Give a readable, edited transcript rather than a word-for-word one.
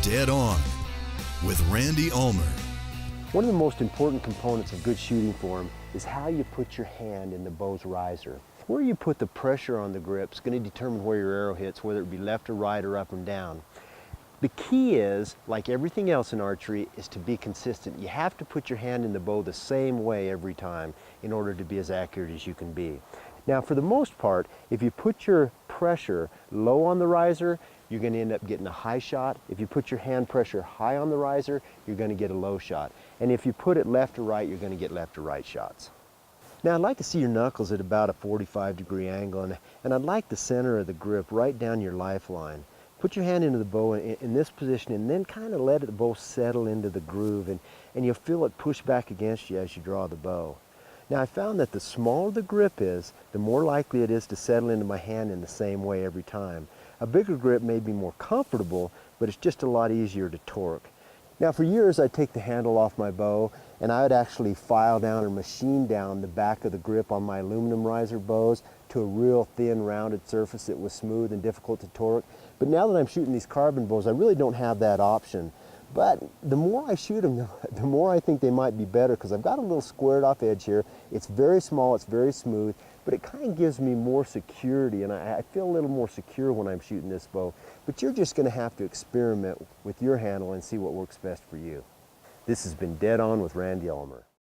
Dead On with Randy Ulmer. One of the most important components of good shooting form is how you put your hand in the bow's riser. Where you put the pressure on the grip is going to determine where your arrow hits, whether it be left or right or up and down. The key is, like everything else in archery, is to be consistent. You have to put your hand in the bow the same way every time in order to be as accurate as you can be. Now, for the most part, if you put your pressure low on the riser, you're going to end up getting a high shot. If you put your hand pressure high on the riser, you're going to get a low shot. And if you put it left or right, you're going to get left or right shots. Now, I'd like to see your knuckles at about a 45-degree angle, and I'd like the center of the grip right down your lifeline. Put your hand into the bow in this position and then kind of let the bow settle into the groove, and you'll feel it push back against you as you draw the bow. Now, I found that the smaller the grip is, the more likely it is to settle into my hand in the same way every time. A bigger grip may be more comfortable, but it's just a lot easier to torque. Now, for years, I'd take the handle off my bow and I would actually file down or machine down the back of the grip on my aluminum riser bows to a real thin, rounded surface that was smooth and difficult to torque. But now that I'm shooting these carbon bows, I really don't have that option. But the more I shoot them, the more I think they might be better, because I've got a little squared off edge here. It's very small, it's very smooth, but it kind of gives me more security, and I feel a little more secure when I'm shooting this bow. But you're just going to have to experiment with your handle and see what works best for you. This has been Dead On with Randy Ulmer.